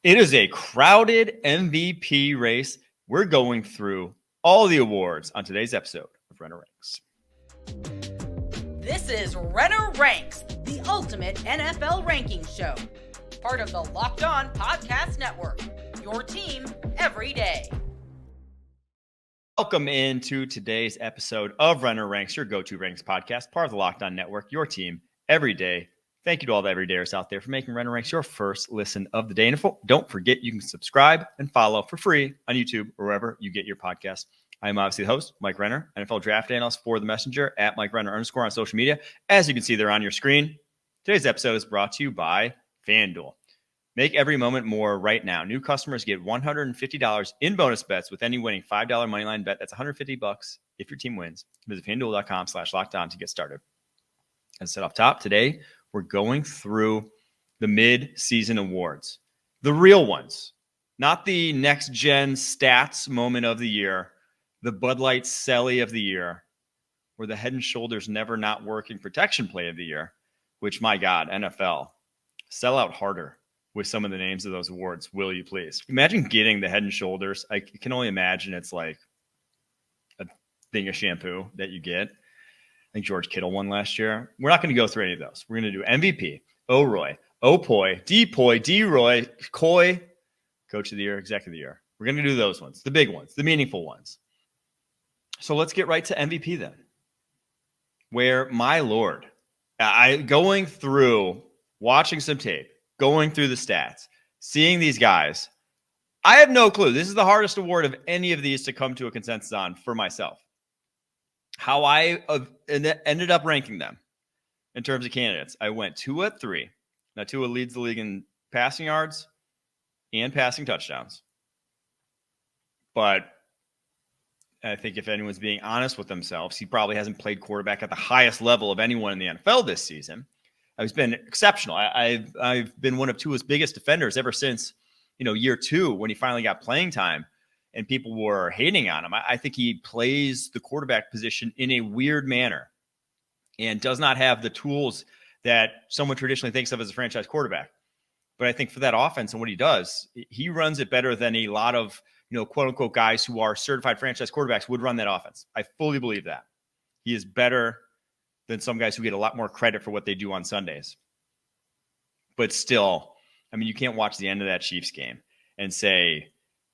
It is a crowded MVP race. We're going through all the awards on today's episode of Renner Ranks. This is Renner Ranks, the ultimate NFL ranking show. Part of the Locked On Podcast Network, your team every day. Welcome into today's episode of Renner Ranks, your go-to ranks podcast, part of the Locked On Network, your team every day. Thank you to all the everydayers out there for making Renner Ranks your first listen of the day. And don't forget, you can subscribe and follow for free on YouTube or wherever you get your podcasts. I am obviously the host, Mike Renner, NFL draft analyst for The Messenger at Mike Renner _ on social media. As you can see there on your screen, today's episode is brought to you by FanDuel. Make every moment more right now. New customers get $150 in bonus bets with any winning $5 moneyline bet. That's $150 if your team wins. Visit FanDuel.com/lockedon to get started. As said off top, today we're going through the mid-season awards. The real ones, not the next-gen stats moment of the year, the Bud Light Selly of the year, or the Head & Shoulders never not working protection play of the year, which, my God, NFL, sell out harder with some of the names of those awards, will you please? Imagine getting the Head & Shoulders. I can only imagine it's like a thing of shampoo that you get. I think George Kittle won last year. We're not going to go through any of those. We're going to do MVP, OROY, OPOY, DPOY, DROY, COY, Coach of the Year, Exec of the Year. We're going to do those ones, the big ones, the meaningful ones. So let's get right to MVP then. Where, my Lord, going through, watching some tape, going through the stats, seeing these guys, I have no clue. This is the hardest award of any of these to come to a consensus on for myself. How I ended up ranking them in terms of candidates. I went Tua at 3. Now, Tua leads the league in passing yards and passing touchdowns. But I think if anyone's being honest with themselves, he probably hasn't played quarterback at the highest level of anyone in the NFL this season. He's been exceptional. I've been one of Tua's biggest defenders ever since, year 2 when he finally got playing time. And people were hating on him. I think he plays the quarterback position in a weird manner and does not have the tools that someone traditionally thinks of as a franchise quarterback. But I think for that offense and what he does, he runs it better than a lot of, quote unquote guys who are certified franchise quarterbacks would run that offense. I fully believe that. He is better than some guys who get a lot more credit for what they do on Sundays. But still, you can't watch the end of that Chiefs game and say,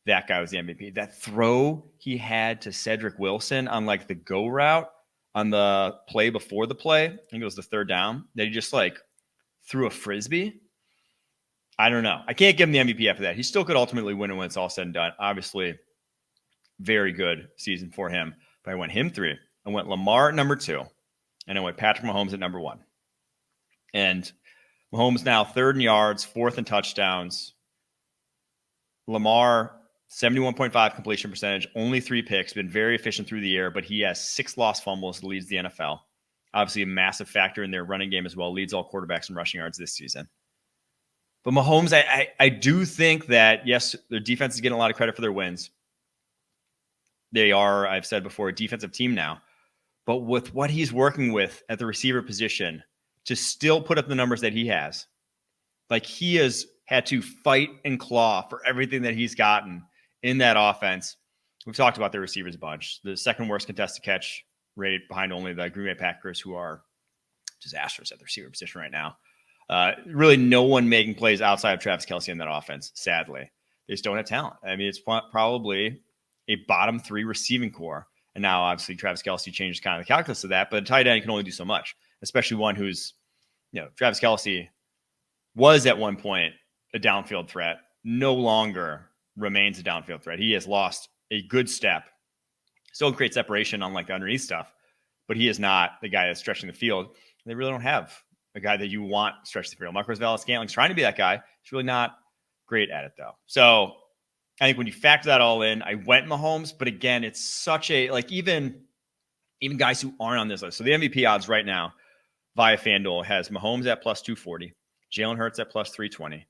that guy was the MVP. That throw he had to Cedric Wilson on the go route on the play before the play, I think it was the third down, that he just threw a Frisbee. I don't know. I can't give him the MVP after that. He still could ultimately win it when it's all said and done. Obviously, very good season for him. But I went him 3. I went Lamar at number 2. And I went Patrick Mahomes at number 1. And Mahomes now 3rd in yards, 4th in touchdowns. Lamar, 71.5 completion percentage, only 3 picks, been very efficient through the year, but he has 6 lost fumbles, leads the NFL. Obviously a massive factor in their running game as well, leads all quarterbacks in rushing yards this season. But Mahomes, I do think that, yes, their defense is getting a lot of credit for their wins. They are, I've said before, a defensive team now. But with what he's working with at the receiver position, to still put up the numbers that he has, he has had to fight and claw for everything that he's gotten in that offense. We've talked about their receivers a bunch. The second worst contested catch rate behind only the Green Bay Packers, who are disastrous at the receiver position right now. Really no one making plays outside of Travis Kelce in that offense, sadly. They just don't have talent. It's probably a bottom 3 receiving core. And now, obviously, Travis Kelce changed kind of the calculus of that. But a tight end can only do so much, especially one who's, Travis Kelce was at one point a downfield threat, no longer remains a downfield threat. He has lost a good step. Still creates separation on the underneath stuff, but he is not the guy that's stretching the field. They really don't have a guy that you want stretch the field. Marquez Valdes-Scantling's trying to be that guy. He's really not great at it, though. So I think when you factor that all in, I went Mahomes, but again, it's such a, even guys who aren't on this list. So the MVP odds right now via FanDuel has Mahomes at plus 240, Jalen Hurts at plus 320,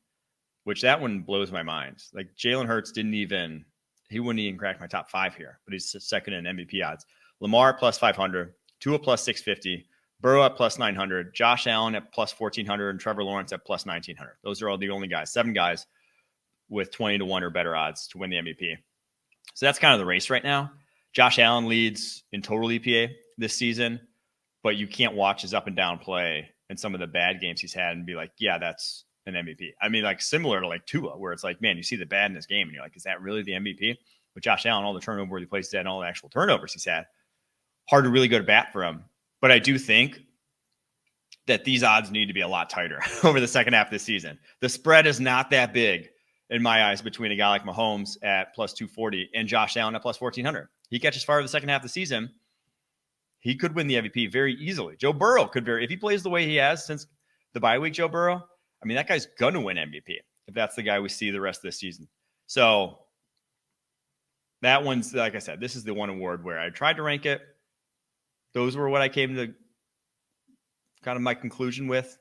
which that one blows my mind. Jalen Hurts wouldn't even crack my top 5 here, but he's second in MVP odds. Lamar plus 500, Tua plus 650, Burrow at plus 900, Josh Allen at plus 1,400, and Trevor Lawrence at plus 1,900. Those are all the only guys, 7 guys with 20-1 or better odds to win the MVP. So that's kind of the race right now. Josh Allen leads in total EPA this season, but you can't watch his up and down play and some of the bad games he's had and be like, yeah, that's an MVP. I mean, like similar to like Tua, where it's like, man, you see the bad in this game and you're like, is that really the MVP? With Josh Allen, all the turnover worthy plays he's had and all the actual turnovers he's had, hard to really go to bat for him. But I do think that these odds need to be a lot tighter over the second half of the season. The spread is not that big in my eyes between a guy like Mahomes at plus 240 and Josh Allen at plus 1,400. He catches fire the second half of the season, he could win the MVP very easily. Joe Burrow could if he plays the way he has since the bye week, Joe Burrow, I mean, that guy's going to win MVP if that's the guy we see the rest of the season. So that one's, like I said, this is the one award where I tried to rank it. Those were what I came to kind of my conclusion with.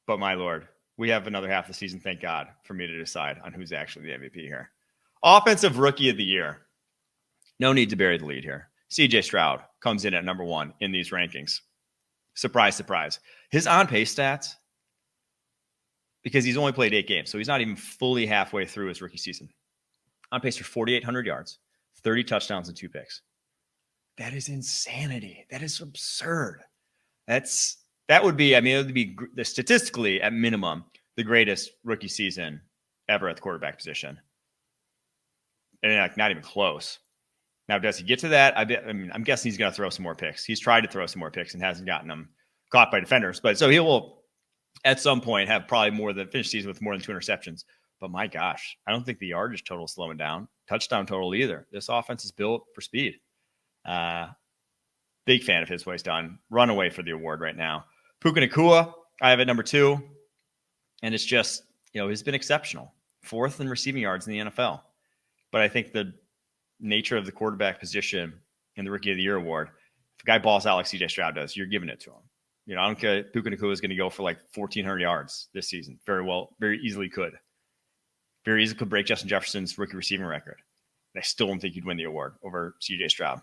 But my Lord, we have another half of the season, thank God, for me to decide on who's actually the MVP here. Offensive Rookie of the Year. No need to bury the lead here. CJ Stroud comes in at number 1 in these rankings. Surprise, surprise. His on-pace stats, because he's only played 8 games, so he's not even fully halfway through his rookie season. On pace for 4,800 yards, 30 touchdowns, and 2 picks. That is insanity. That is absurd. That would be, I mean, it would be statistically, at minimum, the greatest rookie season ever at the quarterback position. And like, not even close. Now, does he get to that? I'm guessing he's going to throw some more picks. He's tried to throw some more picks and hasn't gotten them caught by defenders. But so he will, at some point, have probably finish season with more than 2 interceptions. But my gosh, I don't think the yardage total is slowing down. Touchdown total either. This offense is built for speed. Big fan of his, what he's done. Runaway for the award right now. Puka Nacua, I have at number 2. And it's just, he's been exceptional. 4th in receiving yards in the NFL. But I think the nature of the quarterback position in the Rookie of the Year award, if a guy balls out like CJ Stroud does, you're giving it to him. I don't care. Puka Nacua is going to go for like 1,400 yards this season. Very easily could. Very easily could break Justin Jefferson's rookie receiving record. And I still don't think he'd win the award over CJ Stroud.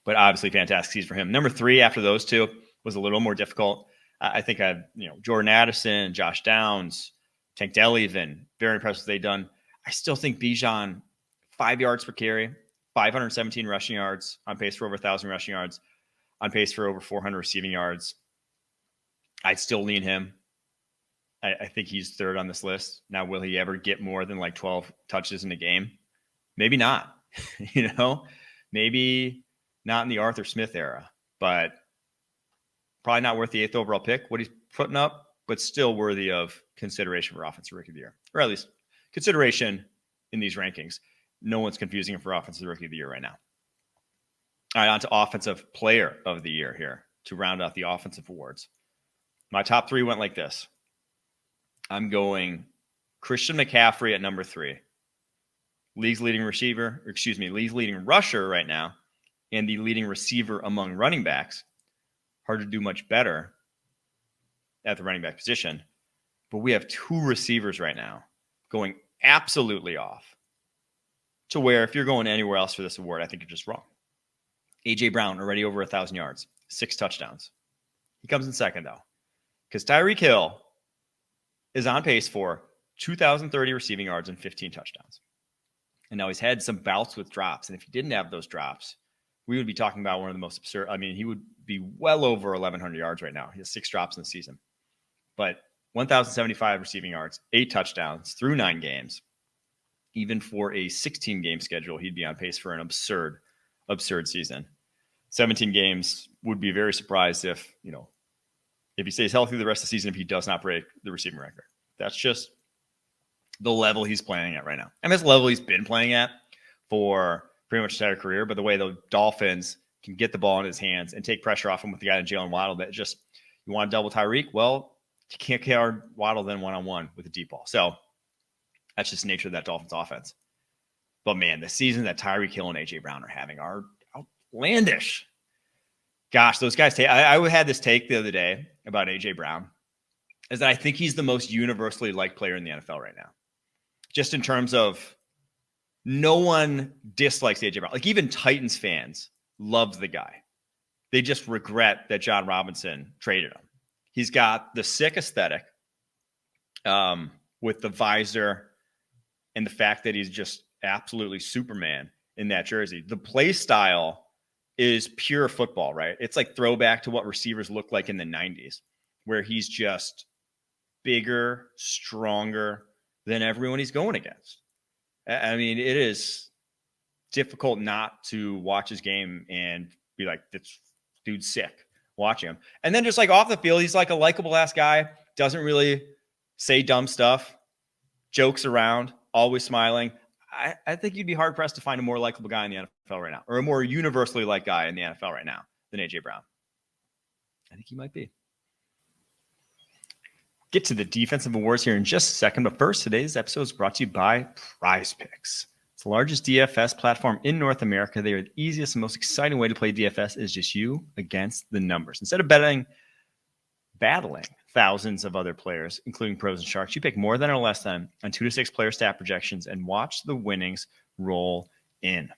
But obviously, fantastic season for him. Number 3 after those two was a little more difficult. I think I have, Jordan Addison, Josh Downs, Tank Dell even. Very impressed with what they've done. I still think Bijan, 5 yards per carry, 517 rushing yards, on pace for over 1,000 rushing yards, on pace for over 400 receiving yards. I'd still lean him. I think he's 3rd on this list. Now, will he ever get more than like 12 touches in a game? Maybe not. Maybe not in the Arthur Smith era, but probably not worth the 8th overall pick, what he's putting up, but still worthy of consideration for Offensive Rookie of the Year, or at least consideration in these rankings. No one's confusing him for Offensive Rookie of the Year right now. All right, on to Offensive Player of the Year here to round out the offensive awards. My top 3 went like this. I'm going Christian McCaffrey at number 3. League's leading rusher right now, and the leading receiver among running backs. Hard to do much better at the running back position. But we have 2 receivers right now going absolutely off to where if you're going anywhere else for this award, I think you're just wrong. A.J. Brown, already over 1,000 yards, 6 touchdowns. He comes in second, though, because Tyreek Hill is on pace for 2,030 receiving yards and 15 touchdowns. And now he's had some bouts with drops. And if he didn't have those drops, we would be talking about one of the most absurd. I mean, he would be well over 1,100 yards right now. He has 6 drops in the season. But 1,075 receiving yards, 8 touchdowns through 9 games. Even for a 16-game schedule, he'd be on pace for an absurd season. 17 games, would be very surprised if he stays healthy the rest of the season, if he does not break the receiving record. That's just the level he's playing at right now. And that's the level he's been playing at for pretty much his entire career. But the way the Dolphins can get the ball in his hands and take pressure off him with the guy in Jalen Waddle, that just, you want to double Tyreek? Well, you can't guard Waddle then one-on-one with a deep ball. So that's just the nature of that Dolphins offense. But man, the season that Tyreek Hill and A.J. Brown are having are outlandish. Gosh, those guys, I had this take the other day about A.J. Brown, is that I think he's the most universally liked player in the NFL right now. Just in terms of no one dislikes A.J. Brown. Like even Titans fans love the guy. They just regret that John Robinson traded him. He's got the sick aesthetic with the visor, and the fact that he's just absolutely Superman in that jersey. The play style is pure football, right? It's like throwback to what receivers looked like in the 90s, where he's just bigger, stronger than everyone he's going against. I mean, it is difficult not to watch his game and be like, this dude's sick watching him. And then just like off the field, he's like a likable ass guy, doesn't really say dumb stuff, jokes around, always smiling. I think you'd be hard pressed to find a more likable guy in the NFL right now, or a more universally liked guy in the NFL right now than AJ Brown. I think he might be. Get to the defensive awards here in just a second, but first, today's episode is brought to you by PrizePicks. It's the largest DFS platform in North America. They are the easiest and most exciting way to play DFS is just you against the numbers. Instead of battling thousands of other players, including pros and sharks, you pick more than or less than on 2 to 6 player stat projections and watch the winnings roll in.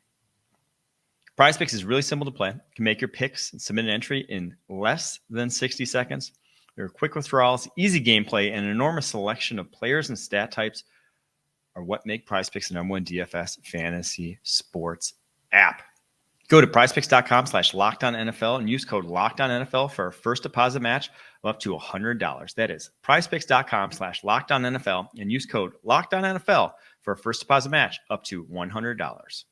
PrizePicks is really simple to play. You can make your picks and submit an entry in less than 60 seconds. There are quick withdrawals, easy gameplay, and an enormous selection of players and stat types are what make PrizePicks the number one DFS fantasy sports app. Go to prizepicks.com/LockedOnNFL and use code LockedOnNFL for a first deposit match of up to $100. That is prizepicks.com/LockedOnNFL and use code LockedOnNFL for a first deposit match up to $100.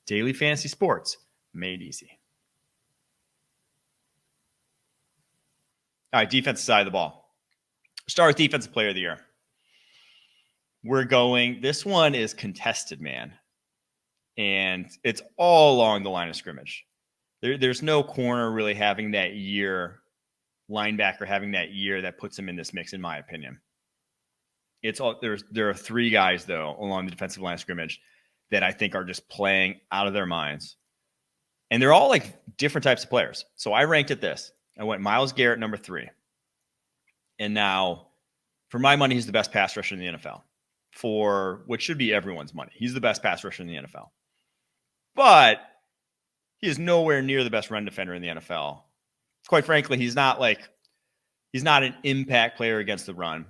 Daily fantasy sports made easy. All right, defensive side of the ball. Start with defensive player of the year. This one is contested, man. And it's all along the line of scrimmage. There's no corner really having that year, linebacker having that year that puts him in this mix, in my opinion. There are 3 guys, though, along the defensive line of scrimmage that I think are just playing out of their minds. And they're all like different types of players. So I ranked it this. I went Myles Garrett, number 3. And now, for my money, he's the best pass rusher in the NFL. For what should be everyone's money. He's the best pass rusher in the NFL. But he is nowhere near the best run defender in the NFL. Quite frankly, he's not an impact player against the run.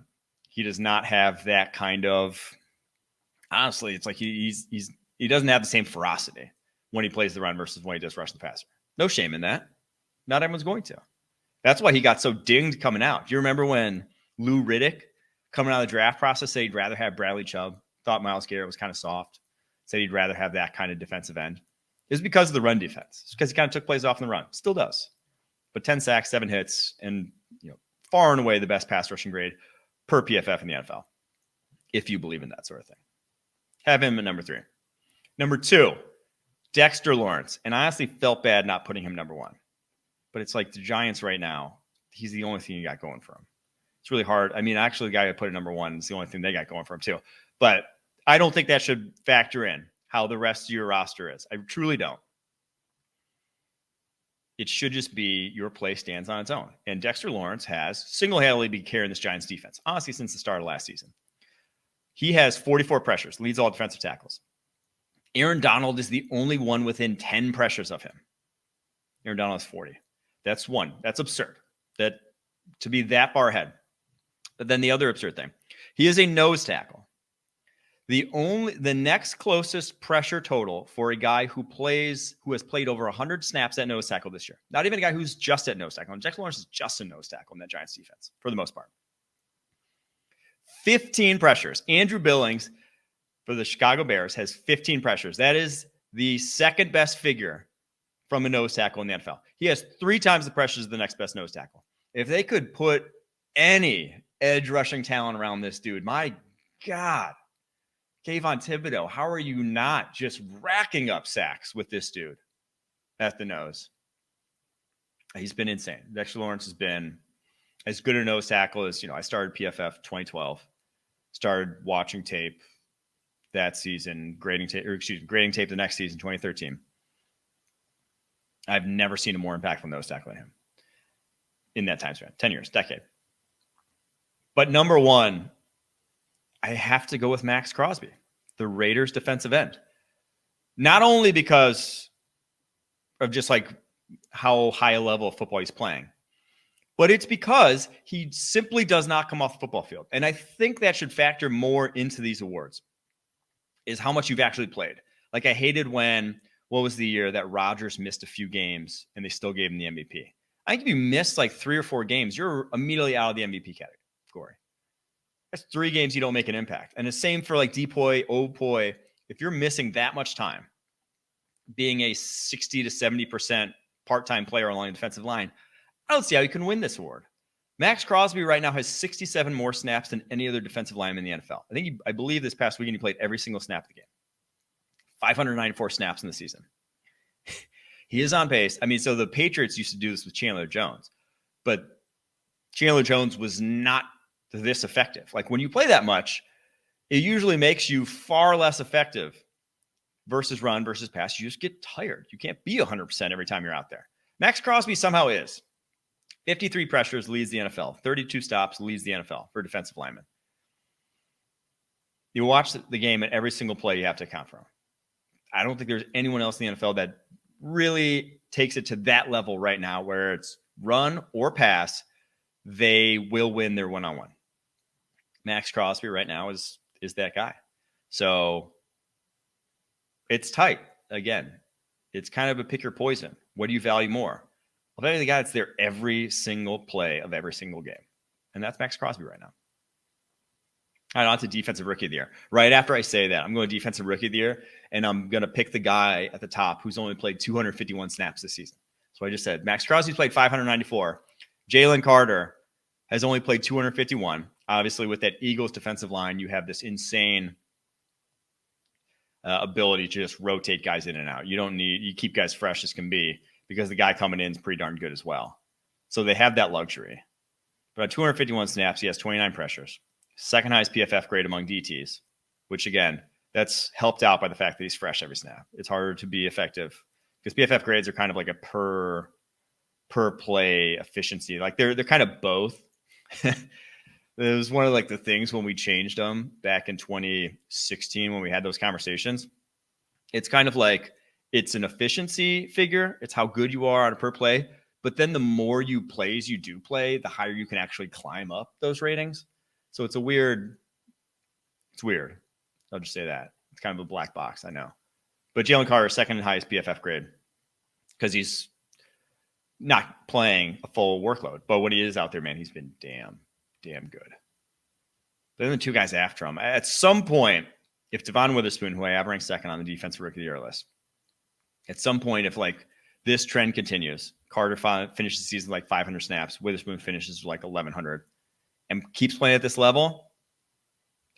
He does not have that kind of, honestly, it's like he doesn't have the same ferocity when he plays the run versus when he does rush the passer. No shame in that. Not everyone's going to. That's why he got so dinged coming out. Do you remember when Lou Riddick, coming out of the draft process, said he'd rather have Bradley Chubb, thought Myles Garrett was kind of soft, said he'd rather have that kind of defensive end? It was because of the run defense. It's because he kind of took plays off in the run. Still does. But 10 sacks, 7 hits, and far and away the best pass rushing grade per PFF in the NFL, if you believe in that sort of thing. Have him at number 3. Number 2, Dexter Lawrence. And I honestly felt bad not putting him number 1. But it's like the Giants right now, he's the only thing you got going for him. It's really hard. I mean, actually, the guy who put it number 1 is the only thing they got going for him, too. But I don't think that should factor in how the rest of your roster is. I truly don't. It should just be your play stands on its own. And Dexter Lawrence has single-handedly been carrying this Giants defense, honestly, since the start of last season. He has 44 pressures, leads all defensive tackles. Aaron Donald is the only one within 10 pressures of him. Aaron Donald has 40. That's one. That's absurd. That to be that far ahead. But then the other absurd thing, he is a nose tackle. The next closest pressure total for a guy who has played over 100 snaps at nose tackle this year. Not even a guy who's just at nose tackle. And Dexter Lawrence is just a nose tackle in that Giants defense for the most part. 15 pressures. Andrew Billings for the Chicago Bears has 15 pressures. That is the second best figure from a nose tackle in the NFL. He has 3 times the pressures of the next best nose tackle. If they could put any edge rushing talent around this dude, my God, Kayvon Thibodeau, how are you not just racking up sacks with this dude at the nose? He's been insane. Dexter Lawrence has been as good a nose tackle as, I started PFF 2012, started watching tape that season, grading tape the next season, 2013. I've never seen a more impactful nose tackle than him in that time span, 10 years, decade. But number 1, I have to go with Max Crosby, the Raiders defensive end. Not only because of just like how high a level of football he's playing, but it's because he simply does not come off the football field. And I think that should factor more into these awards. is how much you've actually played. Like I hated when, what was the year that Rodgers missed a few games and they still gave him the MVP? I think if you missed like 3 or 4 games, you're immediately out of the MVP category. That's 3 games you don't make an impact. And the same for like DPOY, OPOY. If you're missing that much time, being a 60 to 70% part-time player along the defensive line, I don't see how you can win this award. Max Crosby right now has 67 more snaps than any other defensive lineman in the NFL. I believe this past weekend he played every single snap of the game. 594 snaps in the season. He is on pace. I mean, so the Patriots used to do this with Chandler Jones, but Chandler Jones was not this effective. Like when you play that much, it usually makes you far less effective versus run versus pass. You just get tired. You can't be 100% every time you're out there. Max Crosby somehow is. 53 pressures, leads the NFL. 32 stops, leads the NFL for defensive linemen. You watch the game, and every single play you have to account for him. I don't think there's anyone else in the NFL that really takes it to that level right now where it's run or pass, they will win their one-on-one. Max Crosby right now is that guy. So it's tight. Again, it's kind of a pick your poison. What do you value more? Well, value the guy that's there every single play of every single game. And that's Max Crosby right now. All right, on to Defensive Rookie of the Year. Right after I say that, I'm going to Defensive Rookie of the Year, and I'm going to pick the guy at the top who's only played 251 snaps this season. So I just said Max Crosby's played 594. Jalen Carter has only played 251. Obviously, with that Eagles defensive line, you have this insane ability to just rotate guys in and out. You keep guys fresh as can be because the guy coming in is pretty darn good as well. So they have that luxury. But on 251 snaps, he has 29 pressures. Second highest PFF grade among DTs, which again, that's helped out by the fact that he's fresh every snap. It's harder to be effective because PFF grades are kind of like a per play efficiency. Like they're kind of both. It was one of like the things when we changed them back in 2016 when we had those conversations. It's kind of like it's an efficiency figure. It's how good you are on a per play. But then the more plays you do play, the higher you can actually climb up those ratings. So it's weird. I'll just say that. It's kind of a black box, I know. But Jalen Carter, second highest PFF grade because he's not playing a full workload. But when he is out there, man, he's been damn good. Then the 2 guys after him. At some point, if Devon Witherspoon, who I have ranked second on the Defensive Rookie of the Year list, at some point, if like this trend continues, Carter finishes the season like 500 snaps, Witherspoon finishes like 1,100, and keeps playing at this level,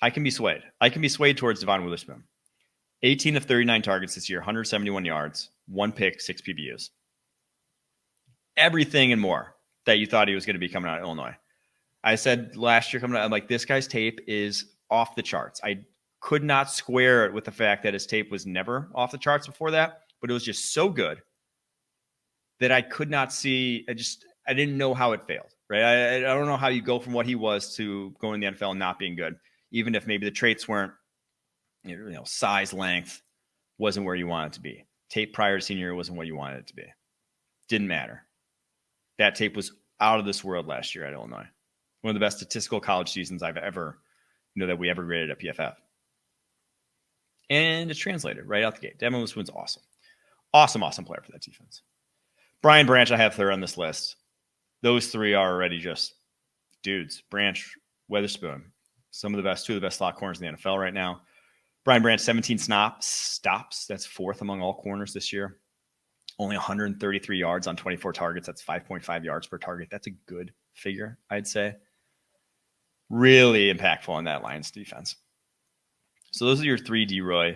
I can be swayed. I can be swayed towards Devon Witherspoon. 18 of 39 targets this year, 171 yards, 1 pick, 6 PBUs. Everything and more that you thought he was going to be coming out of Illinois. I said last year coming out, I'm like, this guy's tape is off the charts. I could not square it with the fact that his tape was never off the charts before that, but it was just so good that I could not see. I didn't know how it failed, right? I don't know how you go from what he was to going to the NFL and not being good, even if maybe the traits weren't, size, length wasn't where you wanted it to be. Tape prior to senior year wasn't what you wanted it to be. Didn't matter. That tape was out of this world last year at Illinois. One of the best statistical college seasons I've ever, that we ever graded at PFF. And it's translated right out the gate. Devon Witherspoon's awesome. Awesome player for that defense. Brian Branch, I have third on this list. Those 3 are already just dudes. Branch, Witherspoon, two of the best slot corners in the NFL right now. Brian Branch, 17 stops. That's 4th among all corners this year. Only 133 yards on 24 targets. That's 5.5 yards per target. That's a good figure, I'd say. Really impactful on that Lions defense. So those are your 3 DROY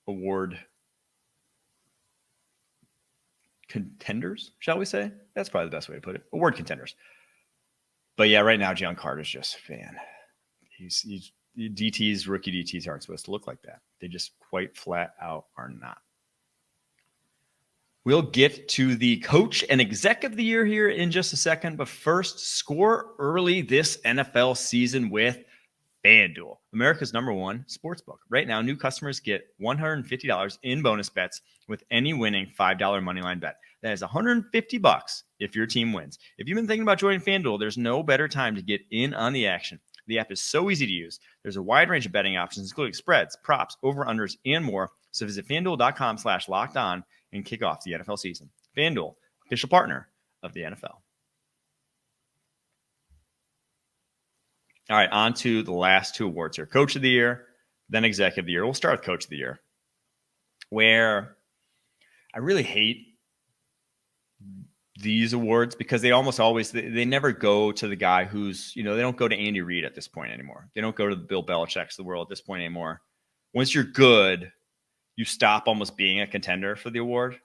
award contenders, shall we say? That's probably the best way to put it. Award contenders. But yeah, right now, Jalen Carter's just he's DTs, rookie DTs aren't supposed to look like that. They just quite flat out are not. We'll get to the coach and exec of the year here in just a second. But first, score early this NFL season with FanDuel, America's #1 sportsbook. Right now, new customers get $150 in bonus bets with any winning $5 moneyline bet. That is $150 if your team wins. If you've been thinking about joining FanDuel, there's no better time to get in on the action. The app is so easy to use. There's a wide range of betting options, including spreads, props, over-unders, and more. So visit FanDuel.com/lockedon and kick off the NFL season. FanDuel, official partner of the NFL. All right, on to the last two awards here. Coach of the Year, then Executive of the Year. We'll start with Coach of the Year, where I really hate these awards because they almost always, they never go to the guy who's, they don't go to Andy Reid at this point anymore. They don't go to the Bill Belichick's of the world at this point anymore. Once you're good, you stop almost being a contender for the award,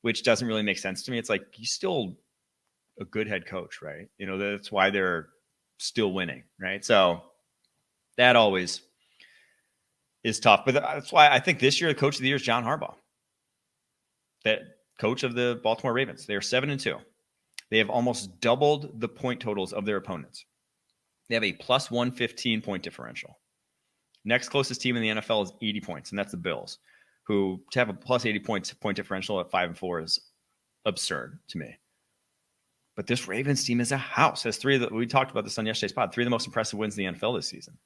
which doesn't really make sense to me. It's like, he's still a good head coach, right? That's why they're still winning, right? So that always is tough. But that's why I think this year the Coach of the Year is John Harbaugh, that coach of the Baltimore Ravens. They are 7-2. They have almost doubled the point totals of their opponents. They have a plus 115 point differential. Next closest team in the NFL is 80 points, and that's the Bills, who to have a plus 80 point differential at 5-4 is absurd to me. But this Ravens team is a house. Has three of the, we talked about this on yesterday's pod, three of the most impressive wins in the NFL this season.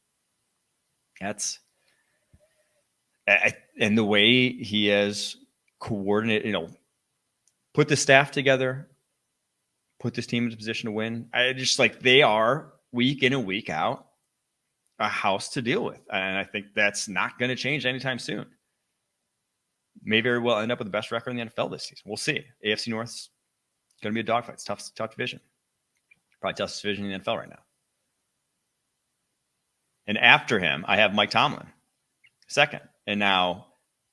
And the way he has coordinated, put the staff together, put this team into position to win. They are week in and week out a house to deal with. And I think that's not going to change anytime soon. May very well end up with the best record in the NFL this season. We'll see. AFC North's going to be a dogfight. It's tough division. Probably toughest division in the NFL right now. And after him, I have Mike Tomlin, second. And now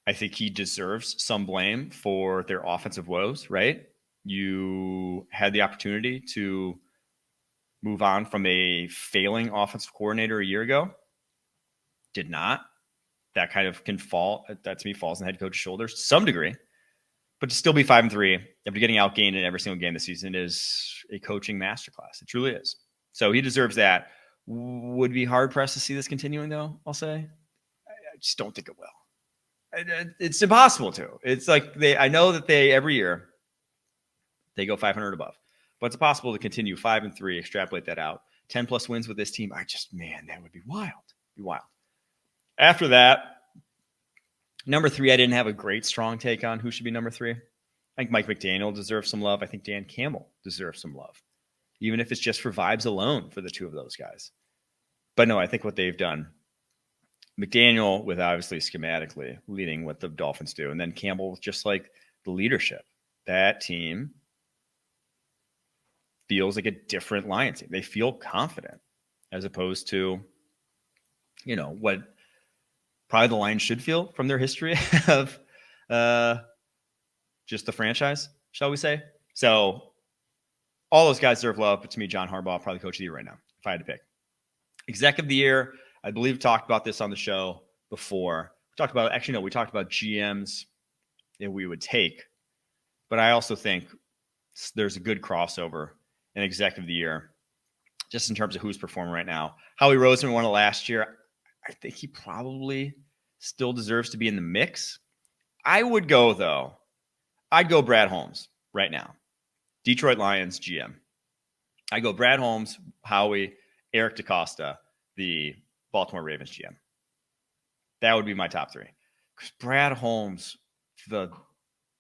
I think he deserves some blame for their offensive woes, right? You had the opportunity to move on from a failing offensive coordinator a year ago. Did not. That kind of can fall, that to me falls on the head coach's shoulders to some degree. But to still be 5-3 after getting outgained in every single game this season is a coaching masterclass. It truly is. So he deserves that. Would be hard pressed to see this continuing, though, I'll say. I just don't think it will. It's impossible to. It's like I know that every year they go 500 above, but it's possible to continue 5-3, extrapolate that out. 10 plus wins with this team. That would be wild. After that, number 3, I didn't have a great strong take on who should be number 3. I think Mike McDaniel deserves some love. I think Dan Campbell deserves some love, even if it's just for vibes alone for the two of those guys. But no, I think what they've done, McDaniel with obviously schematically leading what the Dolphins do, and then Campbell with just like the leadership. That team feels like a different Lions team. They feel confident as opposed to, what probably the Lions should feel from their history of just the franchise, shall we say. So all those guys deserve love, but to me, John Harbaugh, probably coach of the year right now, if I had to pick. Exec of the year, I believe talked about this on the show before. We talked about GMs that we would take, but I also think there's a good crossover in Exec of the year, just in terms of who's performing right now. Howie Roseman won it last year. I think he probably still deserves to be in the mix. I'd go Brad Holmes right now. Detroit Lions GM. I go Brad Holmes, Howie, Eric DeCosta, the Baltimore Ravens GM. That would be my top 3. Because Brad Holmes, the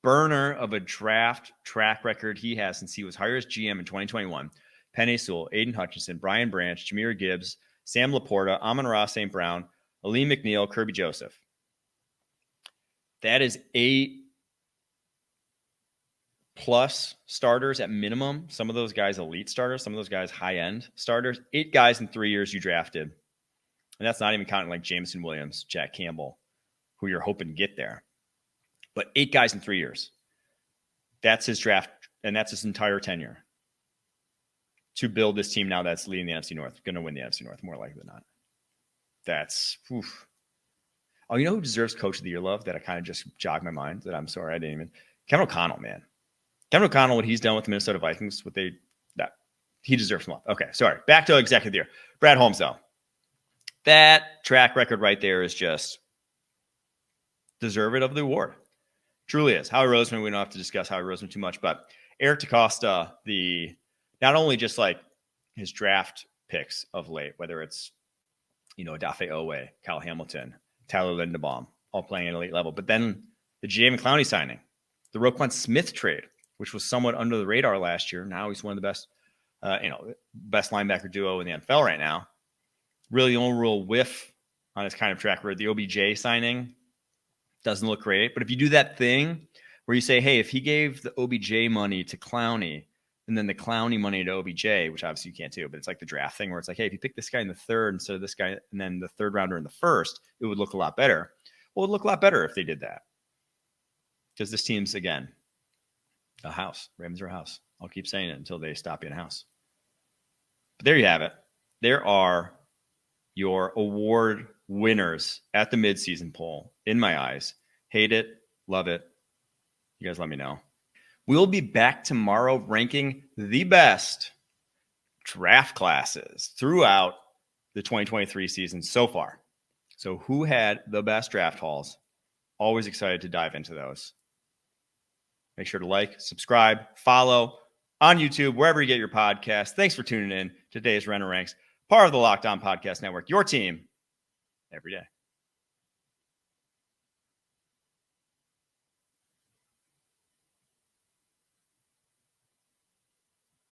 burner of a draft track record he has since he was hired as GM in 2021. Penei Sewell, Aiden Hutchinson, Brian Branch, Jahmyr Gibbs, Sam Laporta, Amon-Ra St. Brown, Aleem McNeil, Kirby Joseph. That is 8+ starters at minimum. Some of those guys elite starters, some of those guys high-end starters. 8 guys in 3 years you drafted. And that's not even counting like Jameson Williams, Jack Campbell, who you're hoping to get there. But 8 guys in 3 years. That's his draft, and that's his entire tenure. To build this team now that's leading the NFC North, going to win the NFC North more likely than not. That's, oof. Oh, you know who deserves Coach of the Year love that I kind of just jogged my mind that I'm sorry I didn't even? Kevin O'Connell, man. Kevin O'Connell, what he's done with the Minnesota Vikings, he deserves some love. Okay, sorry. Back to Executive of the Year. Brad Holmes, though. That track record right there is just deserving of the award. Truly is. Howie Roseman, we don't have to discuss Howie Roseman too much, but Eric DeCosta, not only just like his draft picks of late, whether it's, Dafe Owe, Kyle Hamilton, Tyler Linderbaum, all playing at elite level. But then the Jadeveon Clowney signing, the Roquan Smith trade, which was somewhat under the radar last year. Now he's one of the best, best linebacker duo in the NFL right now. Really, the only real whiff on his kind of track record, the OBJ signing doesn't look great. But if you do that thing where you say, hey, if he gave the OBJ money to Clowney and then the Clowney money to OBJ, which obviously you can't do, but it's like the draft thing where it's like, hey, if you pick this guy in the third instead of this guy and then the third rounder in the first, it would look a lot better. Well, it would look a lot better if they did that. Because this team's, again, a house. Ravens are a house. I'll keep saying it until they stop being a house. But there you have it. There are your award winners at the midseason poll, in my eyes. Hate it, love it. You guys let me know. We'll be back tomorrow ranking the best draft classes throughout the 2023 season so far. So who had the best draft hauls? Always excited to dive into those. Make sure to like, subscribe, follow on YouTube, wherever you get your podcast. Thanks for tuning in. Today's Renner Ranks, part of the Locked On Podcast Network, your team every day.